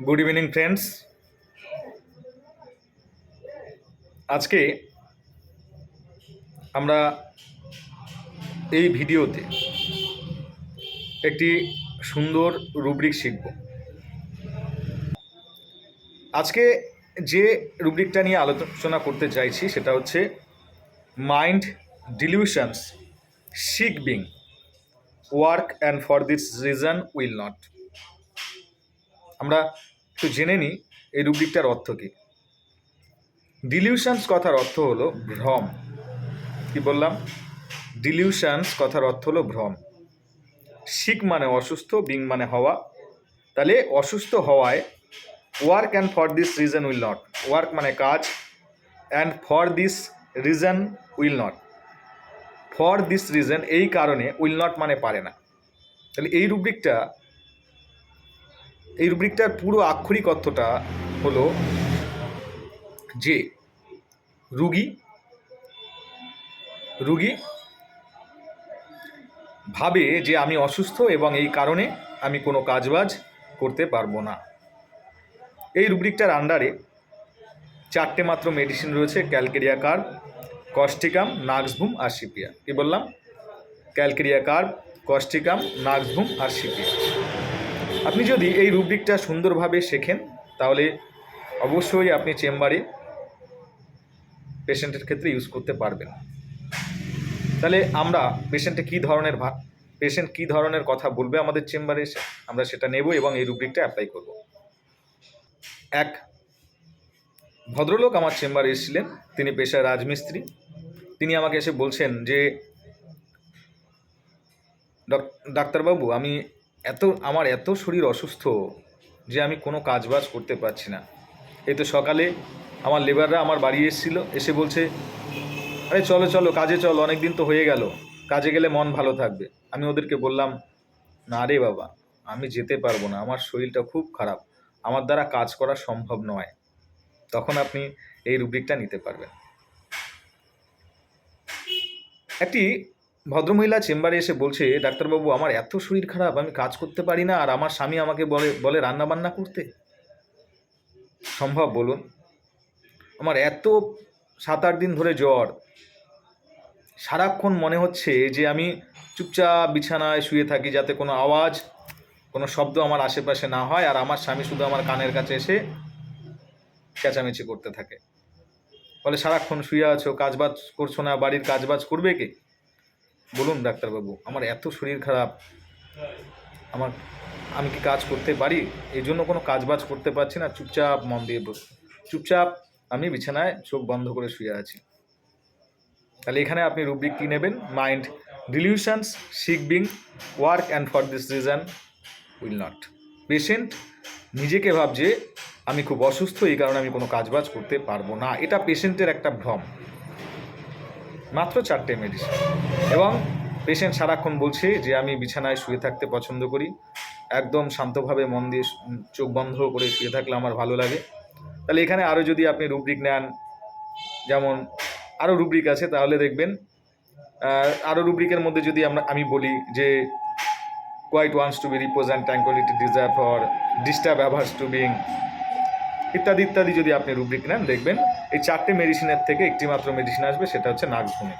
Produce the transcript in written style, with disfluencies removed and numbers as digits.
Good evening friends. আজকে আমরা এই ভিডিওতে একটি সুন্দর রুব্রিক শিখব। আজকে যে রুব্রিকটা নিয়ে আলোচনা করতে চাইছি সেটা হচ্ছে mind delusions sick being work and for this reason will not. আমরা একটু জেনে নিই এই রুব্রিকটার অর্থ কী। ডিলিউশনস কথার অর্থ হলো ভ্রম। কি বললাম? ডিলিউশনস কথার অর্থ হলো ভ্রম। সিক মানে অসুস্থ, বিং মানে হওয়া। তাহলে অসুস্থ হওয়ায় work and for this reason will not, work মানে কাজ, and for this reason will not, for this reason এই কারণে, উইল নট মানে পারে না। তাহলে এই রুব্রিকটার পুরো আক্ষরিক অর্থটা হলো যে রুগী ভাবে যে আমি অসুস্থ এবং এই কারণে আমি কোনো কাজবাজ করতে পারবো না। এই রুব্রিকটার আন্ডারে 4টে মাত্র মেডিসিন রয়েছে: ক্যালকেরিয়া কার্ব, কস্টিকাম, নাক্সবুম আর সিপিয়া। কি বললাম? ক্যালকেরিয়া কার্ব, কস্টিকাম, নাক্সবুম আর সিপিয়া। আপনি যদি এই রুব্রিকটা সুন্দরভাবে শেখেন তাহলে অবশ্যই আপনি চেম্বারে পেশেন্টের ক্ষেত্রে ইউজ করতে পারবেন। তাহলে আমরা পেশেন্ট কী ধরনের কথা বলবে আমাদের চেম্বারে এসে আমরা সেটা নেব এবং এই রুব্রিকটা অ্যাপ্লাই করব। এক ভদ্রলোক আমার চেম্বারে এসেছিলেন, তিনি পেশায় রাজমিস্ত্রি। তিনি আমাকে এসে বলছেন যে ডাক্তারবাবু, আমার এত শরীর অসুস্থ যে আমি কোনো কাজবাজ করতে পারছি না। এই তো সকালে আমার লেবাররা আমার বাড়ি এসেছিল, এসে বলছে, আরে চলো চলো কাজে চলো, অনেক দিন তো হয়ে গেল, কাজে গেলে মন ভালো থাকবে। আমি ওদেরকে বললাম, না রে বাবা, আমি যেতে পারবো না, আমার শরীরটা খুব খারাপ, আমার দ্বারা কাজ করা সম্ভব নয়। তখন আপনি এই রুব্রিকটা নিতে পারবেন। একটি ভদ্রমহিলা চেম্বারে এসে বলছে, ডাক্তারবাবু আমার এত শরীর খারাপ, আমি কাজ করতে পারি না, আর আমার স্বামী আমাকে বলে রান্না বান্না করতে। সম্ভব বলুন? আমার এত 7-8 দিন ধরে জ্বর, সারাক্ষণ মনে হচ্ছে যে আমি চুপচাপ বিছানায় শুয়ে থাকি, যাতে কোনো আওয়াজ, কোনো শব্দ আমার আশেপাশে না হয়, আর আমার স্বামী শুধু আমার কানের কাছে এসে চেঁচামেচি করতে থাকে। বলে, সারাক্ষণ শুয়ে আছো, কাজবাজ করছো না, বাড়ির কাজবাজ করবে কে? বলুন ডাক্তারবাবু, আমার এত শরীর খারাপ, আমি কি কাজ করতে পারি? এই জন্য কোনো কাজবাজ করতে পারছি না, চুপচাপ মন দিয়ে চুপচাপ আমি বিছানায় চোখ বন্ধ করে শুয়ে আছি। তাহলে এখানে আপনি রুব্রিক কী নেবেন? Mind delusions sick being work and for this reason will not. Patient নিজেকে ভাবছে আমি খুব অসুস্থ, এই কারণে আমি কোনো কাজবাজ করতে পারবো না। এটা পেশেন্টের একটা ভ্রম। মাত্র 4টে মেডিসিন, এবং পেশেন্ট সারাক্ষণ বলছে যে আমি বিছানায় শুয়ে থাকতে পছন্দ করি, একদম শান্তভাবে মন দিয়ে চোখ বন্ধ করে শুয়ে থাকলে আমার ভালো লাগে। তাহলে এখানে আরও যদি আপনি রুব্রিক নেন, যেমন আরও রুব্রিক আছে, তাহলে দেখবেন আরও রুব্রিকের মধ্যে যদি আমি বলি যে quiet wants to be repose and tranquillity desire for disturb averse to being, ইত্যাদি ইত্যাদি যদি আপনি রুব্রিক নেন, দেখবেন এই 4টে মেডিসিনের থেকে একটি মাত্র মেডিসিন আসবে, সেটা হচ্ছে নাক্সবুম।